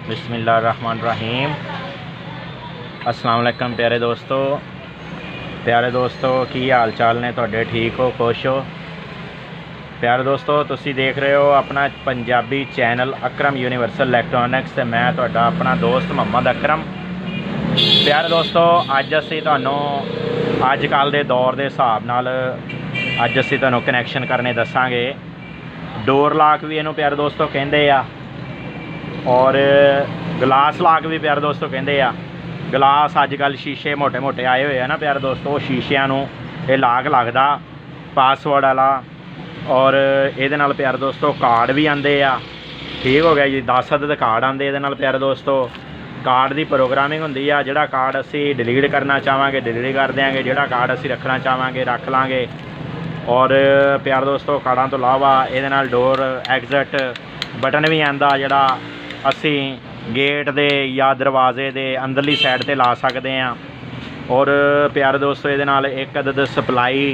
बिस्मिल्लाहिर्रहमानिर्रहीम। अस्सलाम वालेकुम प्यारे दोस्तों की हाल चाल ने तुहाडे? ठीक हो, खुश हो? प्यारे दोस्तों, तुसी देख रहे हो अपना पंजाबी चैनल अकरम यूनीवर्सल इलैक्ट्रॉनिक्स ते मैं तुहाडा अपना दोस्त मोहम्मद अकरम। प्यारे दोस्तों, अज असीं तुहानूं अजकल दे दौर दे हिसाब नाल अज असीं तुहानूं कनैक्शन करने दसांगे। डोर लॉक भी इहनूं प्यारे दोस्तों कहिंदे आ और गलास लॉक भी प्यारे दोस्तों कहिंदे आ। गलास अजकल शीशे मोटे मोटे आए हुए हैं ना प्यारे दोस्तों, शीशियां नूं ये लॉक लगदा पासवर्ड वाला और इहदे नाल प्यारे दोस्तों कार्ड भी आंदे आ। ठीक हो गया जी, 10 अदद कार्ड आंदे इहदे नाल प्यारे दोस्तों। कार्ड की प्रोग्रामिंग होंदी आ, जिहड़ा कार्ड असीं डिलीट करना चाहांगे डिलीट कर देंगे, जिहड़ा कार्ड असीं रखना चाहांगे रख लांगे। और प्यारे दोस्तों कार्डां तो इलावा इहदे नाल डोर एग्जिट बटन भी आंदा, जिहड़ा असीं गेट दे या दरवाजे दे अंदरली साइड ते ला सकते हैं। और प्यारे दोस्तों इहदे नाल एक अदद supply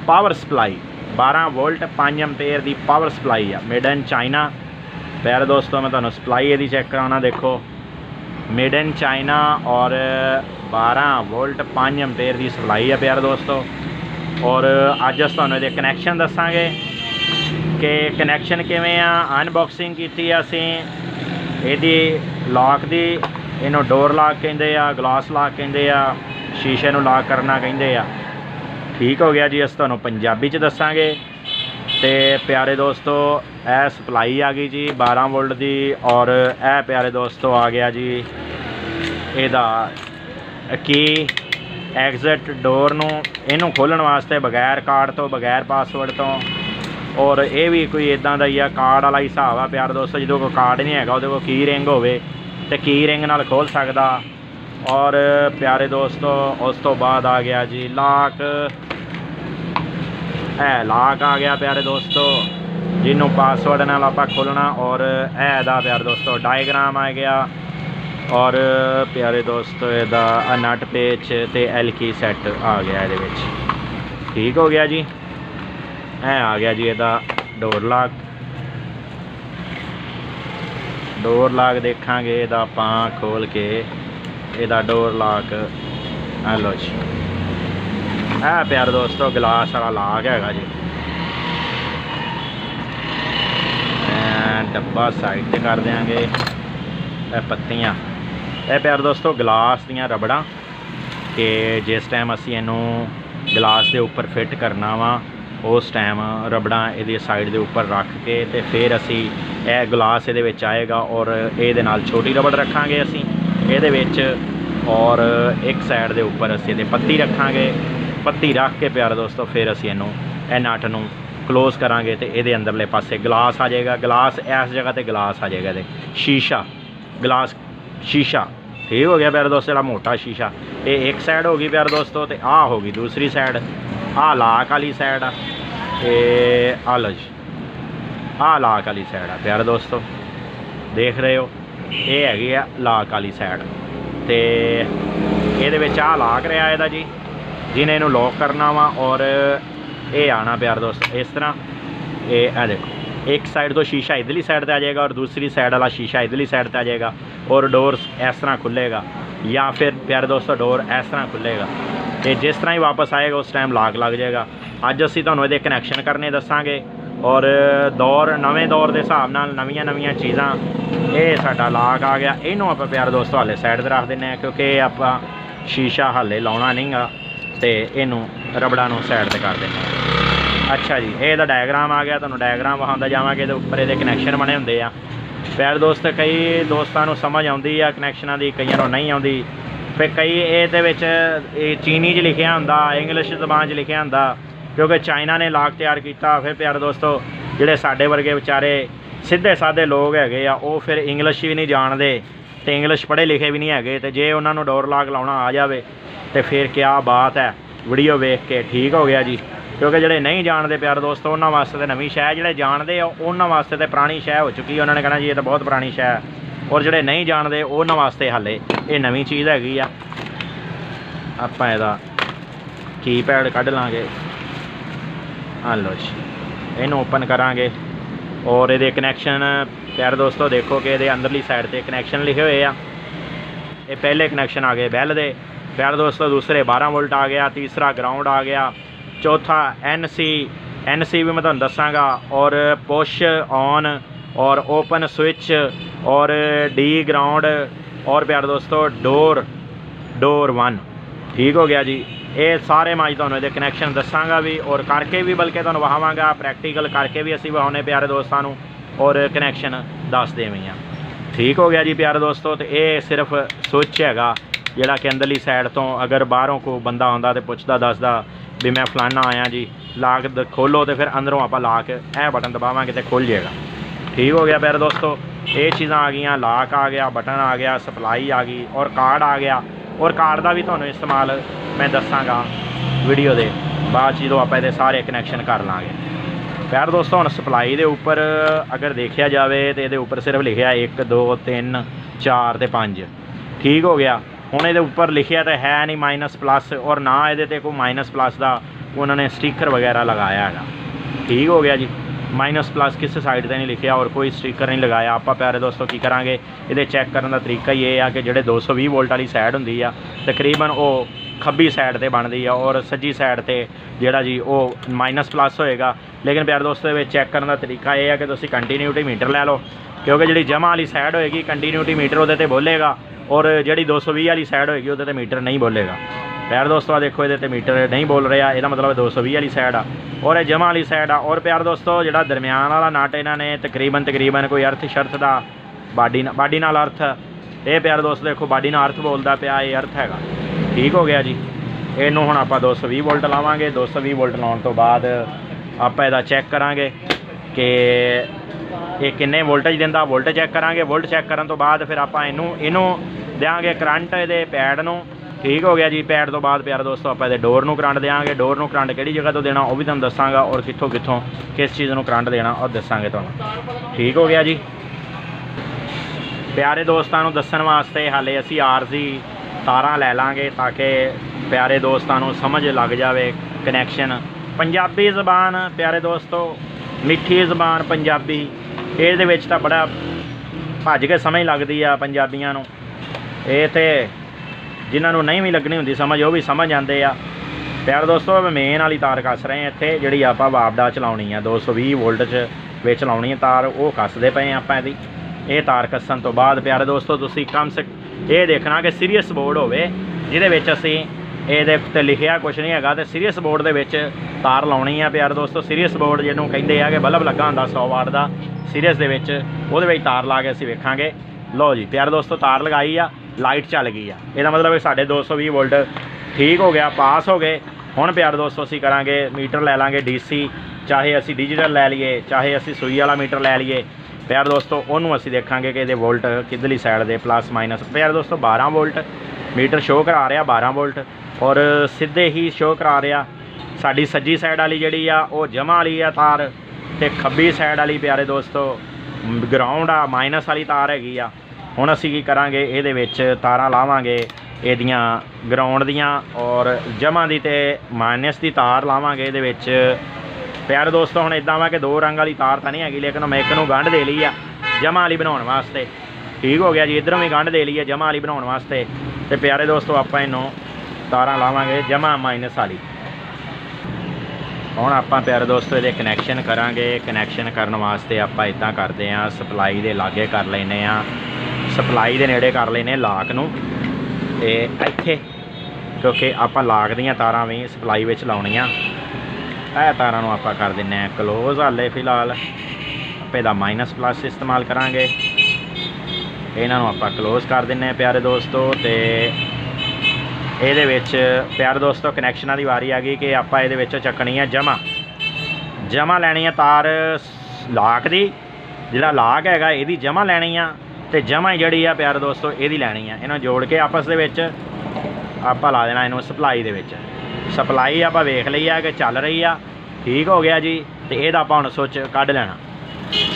power supply 12 volt 5 ampere की पावर सप्लाई आ, मेड इन चाइना। प्यारे दोस्तों मैं तुहानूं सप्लाई इहदी चैक कराना, देखो मेड इन चाइना और 12 वोल्ट 5 एम्पेयर की सप्लाई है प्यारे दोस्तों। और अज अस तुहानूं इहदे कनैक्शन दसांगे कि कनैक्शन किवें आ। अनबॉक्सिंग कीती असीं इहदी लॉक दी, इहनूं डोर लॉक कहिंदे आ, ग्लास लॉक कहिंदे आ, शीशे नूं लॉक करना कहिंदे आ। ठीक हो गया जी, अस तुहानूं पंजाबी च दसांगे। ते प्यारे दोस्तों यह सप्लाई आ गई जी 12 वोल्ट की और यह प्यारे दोस्तों आ गया जी इहदा की एग्जिट डोर नूं इहनूं खोलण वास्ते बगैर कार्ड तो बगैर पासवर्ड तो। और ये भी कोई इदां दा ही आ, कार्ड वाला हिसाब आ प्यारे दोस्तों। जो कोई कार्ड नहीं हैगा उहदे कोल की रिंग होवे ते की रिंग नाल खोल सकदा। और प्यारे दोस्तों उस तो बाद आ गया जी लॉक, लॉक आ गया प्यारे दोस्तों जिन्हों पासवर्ड नाल आपां खोलना। और दा प्यारे दोस्तों डायग्राम आ गया और प्यारे दोस्तों इहदा नट पेच ते एल की सैट आ गया इहदे विच। ठीक हो गया जी, आ गया जी इहदा डोर लॉक। डोर लॉक देखांगे इहदा आपां खोल के, इहदा डोर लॉक लो जी। प्यारे दोस्तों गिलास वाला लॉक हैगा जी। डब्बा साइड से कर देंगे। पत्तियाँ प्यारे दोस्तों गिलास दियाँ रबड़ां कि जिस टाइम असीं इहनूं गिलास के उपर फिट करना वा उस टाइम रबड़ां इहदी साइड के उपर रख के ते फिर असी यह गिलास इहदे विच आएगा और इहदे नाल छोटी रबड़ रखांगे असी इहदे विच। और एक साइड के उपर असी इहदे पत्ती रखांगे। पत्ती रख के प्यारे दोस्तों फिर असी इहनूं इह नट नूं क्लोज करांगे तो ये अंदरले पासे गिलास आ जाएगा। गिलास इस जगह पर गिलास आ जाएगा, शीशा गिलास शीशा। ठीक हो गया प्यारे दोस्तों, मोटा शीशा ये एक साइड होगी प्यारे दोस्तों, तो आ होगी दूसरी साइड। आ लॉक वाली साइड आ लो जी, आ लॉक वाली साइड आ प्यारे दोस्तों देख रहे हो, ये हैगी आ लॉक वाली साइड। तो ये आ लॉक रहा है जी, जिन्हें इनू लॉक करना वा। और ये आना प्यारे दोस्तों इस तरह, ये देखो एक साइड तो शीशा इधरली साइड पर आ जाएगा और दूसरी साइड वाला शीशा इधरली साइड पर आ जाएगा और डोर इस तरह खुलेगा, या फिर प्यारे दोस्तों डोर इस तरह खुलेगा। तो जिस तरह ही वापस आएगा उस टाइम लॉक लग जाएगा। अज असीं तुहानूं इहदे कनैक्शन करने दसांगे और दौर नवें दौर के हिसाब नाल नवीं नवीं चीज़ां। ये साडा लॉक आ गया, इनू आपां प्यारे दोस्तों हाले साइड पर रख दिंदे क्योंकि आपां शीशा हाले लाउणा नहीं गा, तो इनू रबड़ा नूं साइड पर कर देंगे। अच्छा जी, ये डायग्राम आ गया, तुहानूं डायग्राम विखाउंदा जावांगे। इहदे उपर इहदे कनैक्शन बने हुंदे आ प्यारे दोस्त। कई दोस्तों नूं समझ आउंदी आ कनैक्शनां दी, कईयां नूं नहीं आउंदी। फिर कई इहदे विच चीनी च लिखिया हुंदा, इंग्लिश जबान च लिखिया हुंदा, क्योंकि चाइना ने लॉक तैयार किया। फिर प्यारे दोस्तों जिहड़े साडे वर्गे बेचारे सीधे साधे लोग हैगे आ, वो फिर इंग्लिश भी नहीं जानते तो इंग्लिश पढ़े लिखे भी नहीं हैगे, तो जे उन्होंने डोर लॉक लाउणा आ जाए तो फिर क्या बात है वीडियो वेख के। ठीक हो गया जी, क्योंकि जोड़े नहीं जानते प्यारे दोस्तों उन्होंने वास्ते तो नवीं शै, जोड़े जानते उन्होंने वास्ते तो पुरानी शै हो चुकी है, उन्होंने कहना जी ये तो बहुत पुरानी शै है। और जोड़े नहीं जानते उन्होंने वास्ते हाले ये नवीं चीज़ हैगी आ। आपां इहदा कीपैड कढ लांगे, हाँ लो जी, इनू ओपन करांगे और ये कनैक्शन प्यारे दोस्तों देखो कि ये अंदरली साइड से कनैक्शन लिखे हुए आ। ये पहले कनैक्शन आ गए बैल दे प्यारे दोस्तों, दूसरे 12 वोल्ट आ गया, तीसरा ग्राउंड आ गया, चौथा एनसी भी मैं तुहानू दसांगा, और पुश ऑन और ओपन स्विच और डी ग्राउंड और प्यारे दोस्तों डोर 1। ठीक हो गया जी। ये सारे मैं अज तुहानू कनैक्शन दसांगा भी और करके भी, बल्कि तुहानू वहावांगा प्रैक्टिकल करके भी असीं वहाने प्यारे दोस्तों नू, और कनैक्शन दसदे भी हाँ। ठीक हो गया जी प्यारे दोस्तों। तो ये सिर्फ स्विच हैगा जिहड़ा कि अंदरली साइड तो अगर बाहरों को बंदा आंदा तो पुछदा दसदा भी मैं फलाना आया जी, लाक खोलो तो फिर अंदरों आप ला के यह बटन दबावांगे तो खुल जाएगा। ठीक हो गया प्यारे दोस्तों। ये चीज़ां आ गई, लाक आ गया, बटन आ गया, सप्लाई आ गई और कार्ड आ गया। और कार्ड का भी तुहानू इस्तेमाल मैं दसांगा वीडियो के बाद जो आप सारे कनैक्शन कर लाँगे। प्यारे दोस्तों हुण सप्लाई के उपर अगर देखा जाए तो ये उपर सिर्फ लिखा 1 2 3 4 तो 5। ठीक हो गया। हुण ये उपर लिखा तो है नहीं माइनस प्लस, और ना ये कोई माइनस प्लस का उन्होंने स्टिकर वगैरह लगाया है। ठीक हो गया जी। माइनस प्लस किस साइड से नहीं लिखा और कोई स्टिकर नहीं लगाया। आप प्यारे दोस्तों की करांगे, ये चैक करने का तरीका ये है कि जो 220 वोल्ट वाली साइड होंगी आ तकरीबन वो खब्बी साइड से बनती है और सज्जी साइड से जोड़ा जी वो माइनस प्लस होएगा। लेकिन प्यारे दोस्तों चैक करने का तरीका यह है कि तुम कंटीन्यूटी मीटर लै लो, क्योंकि जी जमा वाली साइड होएगी कंटीन्यूटी मीटर वो बोलेगा, और जी 220 वाली साइड होएगी वो मीटर नहीं बोलेगा। प्यारे दोस्तों देखो ये मीटर नहीं बोल रहा, यदा मतलब 220 वाली साइड आ और जमा वाली साइड आ। और प्यारे दोस्तों जो दरम्यान वाला नट इन्होंने तकरीबन कोई अर्थ शर्थ का बाडी नाल अर्थ, ये प्यारे दोस्तों देखो बाडी नाल अर्थ बोलता पाया, ये अर्थ हैगा। ठीक हो गया जी। इनू हुण आपां 220 वोल्ट लावांगे। 220 वोल्ट लाउण तो बाद आपां इहदा चैक करांगे कि ये किन्ने वोल्टेज दिंदा, वोल्ट चैक करांगे। वोल्ट चैक करन तो बाद फिर आपां इनू देंगे करंट ये पैड नू। ठीक हो गया जी। पैड तो बाद प्यारे दोस्तों आप डोर नू करंट देंगे। डोर नू करंट किहड़ी जगह तो देना वो भी तुहानू दसांगा, और कित्थों कित्थों किस चीज़ नू करंट देना और दसांगे तुहानू। ठीक हो गया जी। प्यारे दोस्तों नू दस्सण वास्ते हाले असी आरजी तारां लै लांगे ताकि प्यारे दोस्तों नू समझ लग जाए कनैक्शन। पंजाबी ज़बान प्यारे दोस्तों, मिठी ज़बान पंजाबी, ये बड़ा भज के समझ लगती है पंजाबियों नू। ये तो जिन्होंने नहीं भी लगनी होंगी समझ वो भी समझ आते आ। प्यारे दोस्तों मेन वाली तार कस रहे हैं इत्थे, जिहड़ी आपां वापडा चलाउणी है 220 वोल्ट च चलाउणी है तार, वो कसदे पे आपां इहदी। ये तार कसन तो बाद प्यारे दोस्तों तुसीं कम से ये देखना कि सीरीयस बोर्ड होवे जिहदे विच असीं ये उत्ते लिखिया कुछ नहीं हैगा, तो सीरीयस बोर्ड दे विच तार लाउणी है। प्यारे दोस्तों सीरीयस बोर्ड जिहनूं कहिंदे आ कि बल्ब लगा हुंदा 100 वाट का सीरीयस दे विच, उहदे विच तार ला के असीं वेखांगे। लो जी प्यारे दोस्तों तार लगाई आ, लाइट चल गई है, यदा मतलब साढ़े 220 वोल्ट ठीक हो गया, पास हो गए। हुण प्यारे दोस्तों असीं करांगे मीटर लै लांगे DC, चाहे असीं डिजिटल लै लीए चाहे असीं सूई वाला मीटर लै लीए। प्यारे दोस्तों उन्होंने असीं देखांगे कि ये वोल्ट किधरली साइड दे प्लस माइनस। प्यारे दोस्तों 12 वोल्ट मीटर शो करा रहा 12 वोल्ट, और सीधे ही शो करा रहा साडी सज्जी साइड वाली जिहड़ी आ वो जमा वाली आ तार, ते खब्बी साइड वाली प्यारे दोस्तों ग्राउंड आ माइनस वाली तार हैगी आ। हुण असीं की करांगे इहदे विच तारां लावांगे इहदियां ग्राउंड दियां, और जमा दी ते माइनस दी तार लावांगे इहदे विच। प्यारे दोस्तों हुण इदां वा कि 2 रंग वाली तार तां नहीं हैगी, लेकिन मैं एक नूं गंढ दे लई आ जमा वाली बनाउण वास्ते। ठीक हो गया जी। इधरों भी गंढ दे लई है जमा वाली बनाउण वास्ते, ते प्यारे दोस्तों आपां इहनूं तारां लावांगे जमा माइनस वाली। हुण आपां प्यारे दोस्तों ये कनैक्शन करांगे। कनैक्शन करने वास्ते आपां इदां करदे आं, सप्लाई दे लागे कर लैने आ, सप्लाई दे नेड़े कर लेने लाक नूं, ते इत्थे क्योंकि आपां लाक दीयां तारां भी सप्लाई विच लाउणीआं। यह तारां नूं आपां कर दिंने आ क्लोज। हाले फिलहाल आपां इहदा माइनस प्लस इस्तेमाल करांगे, इन्हां नूं आपां क्लोज कर दिंने प्यारे दोस्तों। ते ਇਹਦੇ ਵਿੱਚ प्यारे दोस्तों कनैक्शनां की वारी आ गई कि आपां ਇਹਦੇ ਵਿੱਚ ਚੱਕਣੀ है जमा लैनी है तार लाक की, जिहड़ा लाक हैगा ਇਹਦੀ जमा लैनी आ, ते जमा जिहड़ी आ प्यारे दोस्तों ਇਹਦੀ लैनी है। इन्हां जोड़ के आपस दे विच आपां ला देना इन्हूं सप्लाई दे विच। सप्लाई आपां वेख लई आ कि चल रही आ, ठीक हो गया जी। ते ਇਹਦਾ आपां हुण सुच कढ लेना,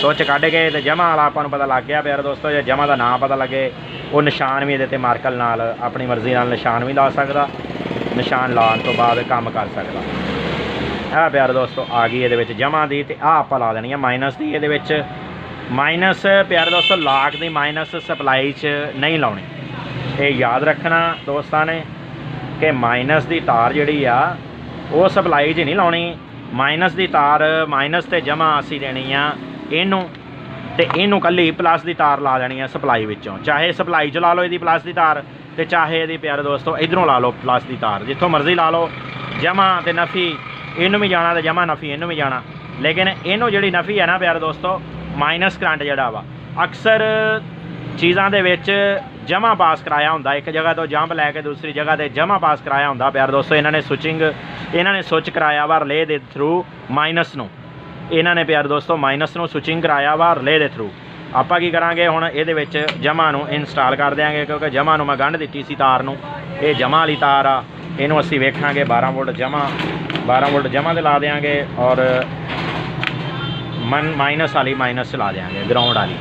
सुच कढ के ते जमा वाला आपां नूं पता लग गया प्यारे दोस्तों। जे जमा का नाम पता लगे वो निशान भी ये मार्कर नाल अपनी मर्जी नाल निशान भी ला सकदा, निशान लाने तो बाद काम कर सकदा। है प्यारे दोस्तों आ गई ये जमा दी, ते आह आपां ला देनी है माइनस दी। ये माइनस प्यारे दोस्तों लाक की माइनस सप्लाई च नहीं लाउनी। ये याद रखना दोस्तां ने कि माइनस की तार जिहड़ी आ वो सप्लाई च नहीं लाउनी। माइनस की तार माइनस ते जमा असी देनी आ इनू ते इनू कल्ली प्लस की तार ला देनी है सप्लाई विचों। चाहे सप्लाई च ला लो इहदी प्लस की तार ते चाहे इहदी प्यारे दोस्तों इधरों ला लो प्लस की तार, जिथों मर्जी ला लो। जमा ते नफ़ी इनू भी जाना ते जमा नफ़ी इनू भी जाना। लेकिन इनू जिहड़ी नफ़ी है ना प्यारे दोस्तों माइनस करंट जिहड़ा वा अक्सर चीज़ां दे विच जमा पास कराया हुंदा, एक जगह तो जंप लैके दूसरी जगह ते जमा पास कराया हुंदा। प्यारे दोस्तों इन्होंने स्विच कराया वा रिले दे थ्रू माइनस नूं। इन्होंने प्यारे दोस्तों माइनस नूं स्विचिंग कराया वा रिले दे थ्रू। आपां की करांगे हुण इहदे विच जमा नूं इंस्टॉल कर देंगे, क्योंकि जमा नूं मैं गंढ दित्ती सी तार नूं। ये जमा वाली तार आ, इहनूं असीं वेखांगे 12 वोल्ट जमा, 12 वोल्ट जमा ते ला देंगे और माइनस वाली माइनस चला देंगे। ग्राउंड वाली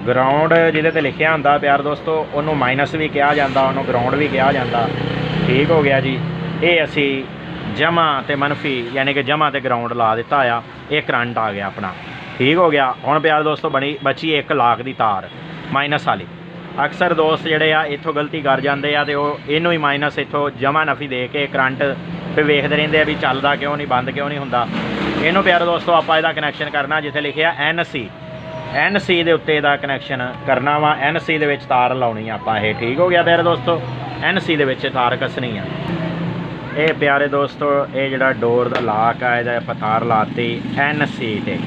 ग्राउंड जिहदे ते लिखिया हुंदा प्यारे दोस्तों उन्होंने माइनस भी कहा जाता, उन्होंने ग्राउंड भी कहा जाता। ठीक हो गया जी। ये असी जमा ते मनफी यानी कि जमा ते ग्राउंड ला दिता आ, ये करंट आ गया अपना। ठीक हो गया। हुण प्यारे दोस्तों बची एक लाक की तार माइनस वाली। अक्सर दोस्त जिहड़े आ इत्थों गलती कर जाते हैं तो इनू ही माइनस इत्थों जमा नफ़ी दे के करंट फिर वेखते रहंदे आ भी चलदा क्यों नहीं, बंद क्यों नहीं हुंदा। इनू प्यारे दोस्तों आपां इहदा कनैक्शन करना जिथे लिखिया NC दे उत्ते दा कनैक्शन करना वा। NC दे विच तार लाउणी आपां ये। ठीक हो गया प्यारे दोस्तों, NC दे विच तार कसनी आ। ये प्यारे दोस्तों ये जिहड़ा डोर दा लाक आ इहदा आपां तार लाती NC ते।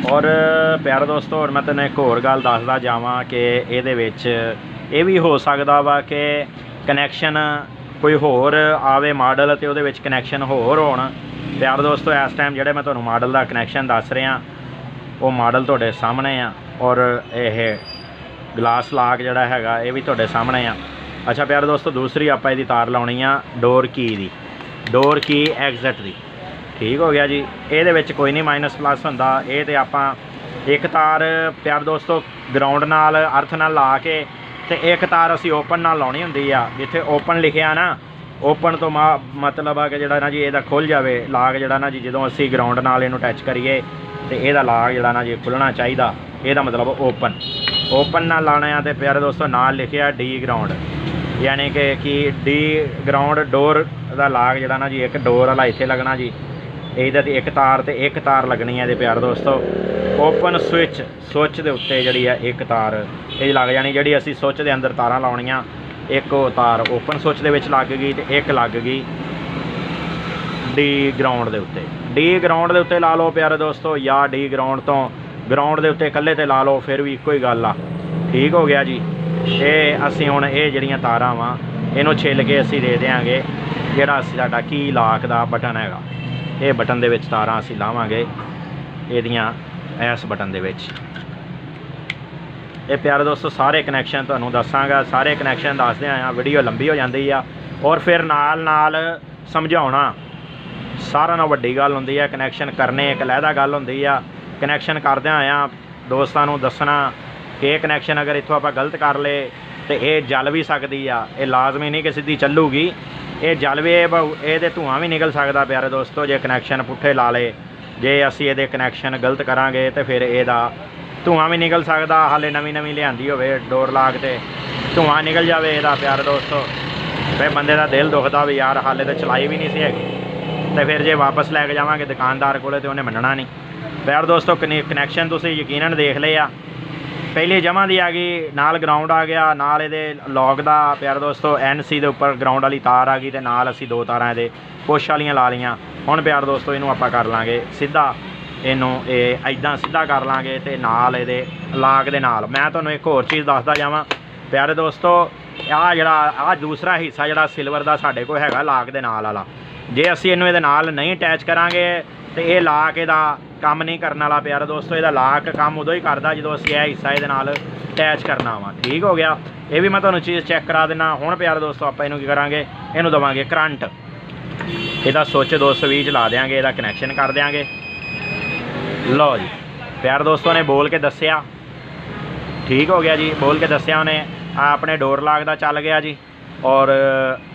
और प्यारे दोस्तों और मैं तैनूं एक होर गल दसदा जावां कि इहदे विच ये भी हो सकदा वा कि कनैक्शन कोई होर आवे मॉडल ते उहदे विच कनैक्शन होर होण। प्यारे दोस्तों इस टाइम जिहड़े मैं तुहानूं मॉडल दा कनैक्शन दस रिहा वो मॉडल तुहाडे सामने आ और यह ग्लास लाक जिहड़ा हैगा ये भी तुहाडे सामने आ। अच्छा प्यारे दोस्तों दूसरी आपां इहदी तार लाउणी आ डोर की एग्जिट दी। ठीक हो गया जी। ये विच कोई नहीं माइनस प्लस हुंदा, ये तो आपां एक तार प्यारे दोस्तों ग्राउंड नाल अर्थ नाल ला के ते एक तार असी ओपन नाल लाउणी हुंदी आ। जिथे ओपन लिखिया ना, ओपन तो मतलब आ कि जिहड़ा ना जी इहदा खुल जावे लाक जिहड़ा ना जी जदों असी ग्राउंड नाल इहनूं टच करिए तो यदा लाक जिहड़ा ना जी खुलना चाहिए। यदा मतलब ओपन ना लाना है। तो प्यारे दोस्तों नाल लिखिया डी ग्राउंड, यानी कि डी ग्राउंड डोर का लाक जिहड़ा ना जी एक डोर वाला इत्थे लगना जी, इहदे ते एक तार लगनी है। प्यारे दोस्तों ओपन स्विच के उत्ते जिहड़ी है एक तार ये लग जानी, जिहड़ी असी स्विच के अंदर तारां लाउणियां एक तार ओपन स्विच दे विच लग गई तो एक लग गई डी ग्राउंड के उत्ते। डी ग्राउंड के उत्ते ला लो प्यारे दोस्तों, या डी ग्राउंड तो ग्राउंड के उत्ते कल्ले ते ला लो, फिर भी इक्को ही गल आ। ठीक हो गया जी। ये असी हुण ये जिहड़ियां तारां वा इहनूं छिल के असी दे देंगे जिहड़ा साडा की लाक दा बटन हैगा, ये बटन दे विच तारां असी लावांगे इहदियां इस बटन दे विच। ये प्यारे दोस्तों सारे कनैक्शन तुहानूं दसांगा, सारे कनैक्शन दसदे आया वीडियो लंबी हो जाती है और फिर नाल समझाउणा सारा नाल वड्डी गल हुंदी है। कनैक्शन करने एक अलहदा गल हुंदी आ। कनैक्शन करदे आया दोस्तां नूं दसना कि ये कनैक्शन अगर इत्थों आपां गलत कर ले तो ये जल भी सकदी आ। ये लाजमी नहीं कि सीधी चलूगी, ये जल भी ये धुआं भी निकल सकदा प्यारे दोस्तों जे कनैक्शन पुट्ठे ला ले। जे असी ये कनैक्शन गलत करांगे तो फिर ਇਹਦਾ धुआं भी निकल सकदा। हाले नवीं लिआंदी होवे डोर लाक ते धुआं निकल जाए ਇਹਦਾ प्यारे दोस्तों, फिर बंदे का दिल दुखदा भी यार हाले तो चलाई भी नहीं सी हैगी, तो फिर जे वापस लैके जावांगे दुकानदार कोले तो उन्हें मनना नहीं। प्यारे दोस्तों कनैक्शन तुसीं यकीनन देख ले आ। पहली जमा दी आ गई, नाल ग्राउंड आ गया, नाल ये लॉक का प्यारे दोस्तों NC के उपर ग्राउंड वाली तार आ गई, तो नाल असी दो तारां ये पुश वालियां ला लियां। हुण प्यारे दोस्तों इनू आपां कर लांगे सीधा, इनू इदां सीधा कर लांगे तो नाल ये लाक दे नाल मैं तुहानूं एक होर चीज़ दसदा जावां प्यारे दोस्तों। आ दूसरा हिस्सा जिहड़ा सिल्वर का साडे कोल हैगा लाक दे नाल वाला, जे असी इनू इहदे नाल नहीं अटैच करांगे तो ये लाक इहदा काम नहीं करने वाला प्यारे दोस्तों। इहदा लाक काम उदों ही करदा जदों असी यह हिस्सा इहदे नाल अटैच करना वा। ठीक हो गया। ये भी मैं तुहानूं चीज़ चैक करा देना। हुण प्यारे दोस्तों आपां इहनूं की करांगे, इहनूं देवांगे करंट, इहदा स्विच 220 ला देंगे, इहदा कनैक्शन कर देंगे। लो जी प्यारे दोस्तों ने बोल के दस्सिया। ठीक हो गया जी, बोल के दस्सिया उन्हें अपने डोर लाक दा चल गया जी। और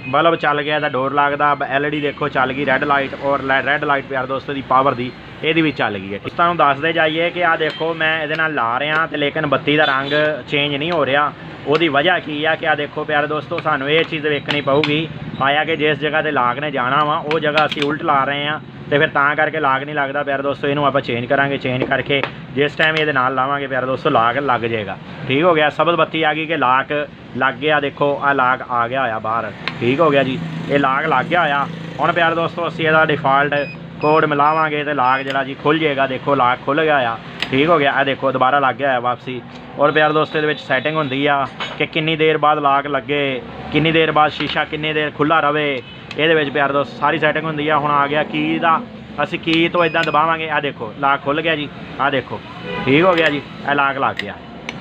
बल्ब चल गया तो डोर लगदा। LED देखो चल गई रेड लाइट, और रेड लाइट प्यार दोस्तों की पावर दी ये भी चल गई है। तुहानूं दसदे जाइए कि आ देखो मैं ये ला रहा तो लेकिन बत्ती का रंग चेंज नहीं हो रहा। उसकी वजह की है कि आ देखो प्यारे दोस्तों सानू ये चीज़ वेखनी पऊगी आया कि जिस जगह ते लाग ने जाना वा वो जगह असी उल्ट ला रहे हैं तो फिर तां करके लाग नहीं लगता प्यारे दोस्तों। इनू आप चेंज करांगे, चेंज करके जिस टाइम ये नाल लावांगे प्यारे दोस्तों लाग लग जाएगा। ठीक हो गया, सबद बत्ती आ गई कि लाग लग गया। देखो आ लाग आ गया होया बाहर। ठीक हो गया जी, ये लाग लग गया होया। हुण प्यारे दोस्तों असी इहदा डिफाल्ट कोड मिलावांगे तो लाग जिहड़ा जी खुल जाएगा। देखो लाग खुल गया होया। ठीक हो गया, देखो दोबारा लग गया है वापसी। और प्यारे दोस्तों ये सैटिंग होंदी आ कि कितनी देर बाद लाग लगे, कितनी देर बाद शीशा कितनी देर खुला रवे। ये प्यारे दोस्त सारी सैटिंग होंदी आ। हुण आ गया की दा, असी की तो इदां दबावांगे, आ देखो लाग खुल गया जी। आ देखो ठीक हो गया जी, ए लाग लग गया।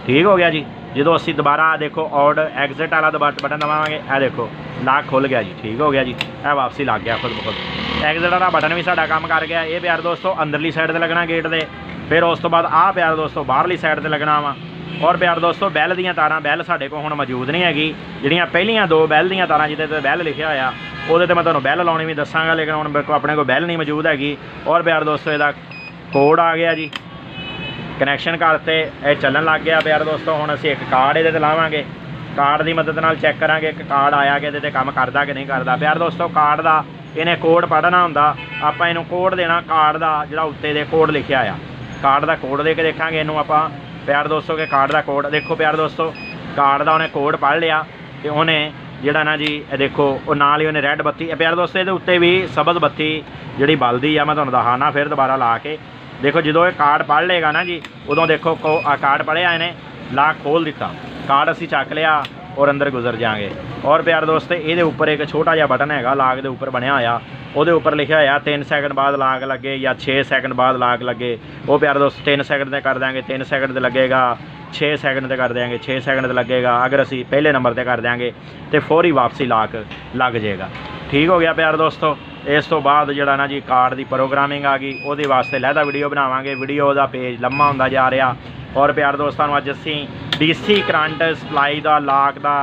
ठीक हो गया जी, जो असी दोबारा देखो ऑड एग्जिट वाला बटन दबावांगे, ए देखो लाग खुल गया जी। ठीक हो गया जी, ए वापसी लग गया खुद ब खुद। एग्जिट वाला बटन भी साडा काम कर गया। ये प्यारे दोस्तों अंदरली साइड ते लगना गेट दे, फिर उस तो बाद आ प्यारे दोस्तों बाहरली साइड ते लगना वा। और प्यारे दोस्तों बैल दीयां तारां, बैल साडे कोल हुण मौजूद नहीं हैगी। जिहड़ियां पहलियां दो बैल दीयां तारां जिहदे ते बैल लिखिया होया ਉਹਦੇ ਤੇ मैं तुहानूं बैल लाउणी भी दसांगा, लेकिन हुण मेरे को अपने को बैल नहीं मौजूद हैगी। और प्यारे दोस्तों इहदा कोड आ गया जी, कनैक्शन करते ये चलन लग गया। प्यारे दोस्तों हुण असीं एक कार्ड इहदे ते लावांगे, कार्ड की मदद नाल चैक करांगे एक कार्ड आया कि इहदे ते काम करदा कि नहीं करदा। प्यारे दोस्तों कार्ड दा इहने कोड पढ़ना हुंदा, आपां इहनूं कोड देना कार्ड दा जिहड़ा उत्ते दे कोड लिखिया आ। कार्ड दा कोड दे के देखांगे इहनूं आपां प्यारे दोस्तों के कार्ड दा कोड देखो। प्यारे दोस्तों कार्ड दा उन्हें कोड पढ़ लिया तो उन्हें जिहड़ा ना जी देखो वो नाल ही उन्हें रेड बत्ती। प्यारे दोस्तों ये उत्ते भी सबज बत्ती जिहड़ी बलदी आ, मैं तुहानूं दहाना फिर दोबारा ला के देखो। जो ये कार्ड पढ़ लेगा ना जी उदों देखो कार्ड पढ़िया इन्हें लाक खोल दिता, कार्ड असी चक लिया और अंदर गुजर जाएंगे। और प्यारे दोस्तों ये ऊपर एक छोटा जिहा बटन है लाग के ऊपर बनया होया, वो ऊपर लिखा होया 3 सेकंड बाद लाग लगे या 6 सेकंड बाद लाग लगे। वो प्यारे दोस्तों 3 सेकंड से कर देंगे 3 सेकंड से लगेगा, 6 सेकंड से कर देंगे 6 सेकंड से लगेगा। अगर असी पहले नंबर पर कर देंगे तो फौरी वापसी लाक लग जाएगा। ठीक हो गया प्यारे दोस्तों। इस तो बाद जिहड़ा ना जी कार्ड की प्रोग्रामिंग आ गई, वो वास्ते लहदा वीडियो बनावांगे। वीडियो का पेज लम्मा होंदा जा रहा। और प्यारे दोस्तों अज असी DC करंट सप्लाई का लाक का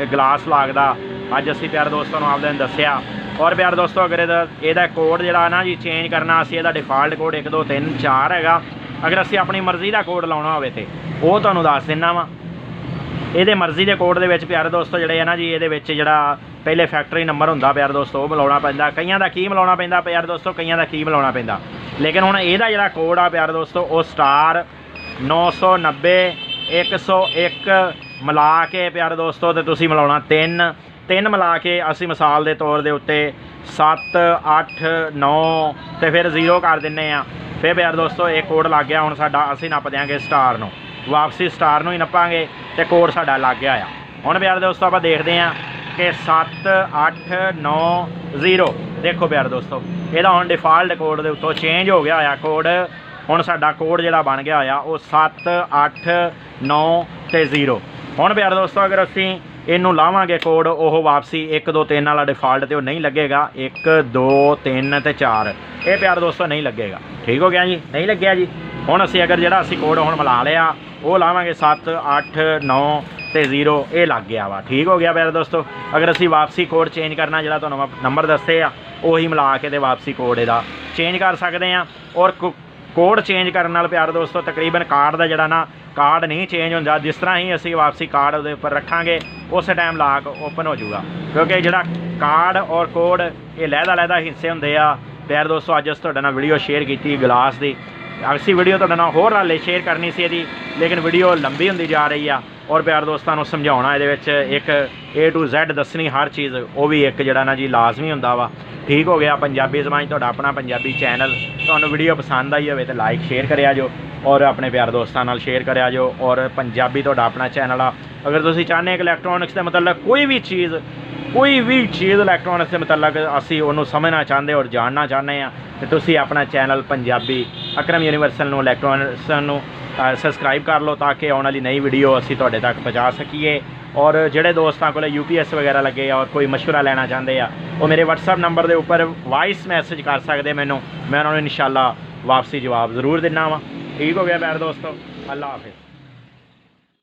ग्लास लाक का अज असी प्यारे दोस्तों आपदे दसिया। और प्यारे दोस्तों अगर यदा कोड जिहड़ा ना जी चेंज करना, असी इहदा डिफाल्ट कोड 1 2 3 4 हैगा। अगर असी अपनी मर्जी का कोड लाउणा होवे ते वो तुहानूं दस दिना वा। ये मर्जी के कोड के प्यारे दोस्तों जिहड़े है ना जी ये जिहड़ा पहले फैक्टरी नंबर होंदा प्यारे दोस्तों वो मिलाउणा पैंदा। कईयां दा की मिलाउणा पैंदा प्यारे दोस्तों, कईयां दा की मिलाउणा पैंदा। लेकिन हुण इहदा जिहड़ा कोड आ प्यारे दोस्तों वो स्टार 990 101 मिला के प्यारे दोस्तों तो तुसीं मिलाउणा 3 मिला के असी मिसाल के तौर के उत्ते 7 8 9 तो फिर 0 कर दिंने आ। फिर प्यारे दोस्तों एक कोड लग गया। हुण साडा असी नप देंगे स्टार नूं, वापसी स्टार नूं ही नपांगे तो कोड साडा लग गया आ। हुण प्यारे दोस्तों आप देखते हैं कि 7 8 9 0 देखो प्यारे दोस्तों यदा हुण डिफाल्ट कोड के उत्तों चेंज हो गया होया कोड। हुण साडा कोड जिहड़ा बन गया होया वो 7 8 9 ते 0। हुण प्यारे दोस्तों अगर असी इनू लावांगे कोड वो वापसी 1 2 3 वाला डिफाल्ट तो नहीं लगेगा, 1 2 3 ते 4 ये प्यारे दोस्तों नहीं लगेगा। ठीक हो गया जी, नहीं लग्या जी। हुण असी अगर जिहड़ा असी कोड हुण मिला लिया वो लावांगे 7 8 9 ते 0 ये लग गया वा। ठीक हो गया प्यारे दोस्तों। अगर असी वापसी कोड चेंज करना जिहड़ा तुहानूं नंबर दस्से आ उही मिला के ते वापसी कोड इहदा चेंज कर सकते हैं। और कोड चेंज करने नाल प्यारे दोस्तों तकरीबन कार्ड का जिहड़ा ना कार्ड नहीं चेंज होंदा। जिस तरह ही असी वापसी कार्ड उहदे उपर रखांगे उस टाइम लाक ओपन हो जाऊगा, क्योंकि जिहड़ा कार्ड और कोड ये लहदा हिस्से होंदे आ। प्यारे दोस्तों अज अस तुहाडे नाल वीडियो शेयर की ग्लास की। असी वीडियो तुहाडे नाल होर हाले शेयर करनी सी इहदी, लेकिन वीडियो लंबी होंदी जा रही आ। और प्यारे दोस्तों नूं समझाउणा इहदे विच एक A to Z दसनी हर चीज़ वो भी एक जिहड़ा ना जी लाजमी हुंदा वा। ठीक हो गया। पंजाबी समाज तुहाडा अपना पंजाबी चैनल। तुहानूं वीडियो पसंद आई होवे तो लाइक शेयर करिया जो और अपने प्यारे दोस्तों नाल शेयर करिया जो। और पंजाबी तुहाडा अपना चैनल आ। अगर तुसीं चाहते कि इलैक्ट्रॉनिक्स के मतलब कोई भी चीज़ इलैक्ट्रॉनिक्स के मतलब असी उन्होंने समझना चाहते और जानना चाहते हैं तो तुसीं अपना चैनल पंजाबी अकरम यूनीवर्सल नूं इलैक्ट्रॉनिक्स नूं सबसक्राइब कर लो, ताकि आने वाली नई वीडियो असी तुहाडे तक पहुँचा सकीए। और जिहड़े दोस्तों को UPS वगैरह लगे और कोई मशवरा लेना चाहते हैं वो मेरे WhatsApp नंबर के उपर वॉइस मैसेज कर सकते मैनूं, मैं उन्होंने इंशाअल्लाह वापसी जवाब जरूर देना वा। ठीक हो गया प्यारे दोस्तों, अल्लाह हाफिज़।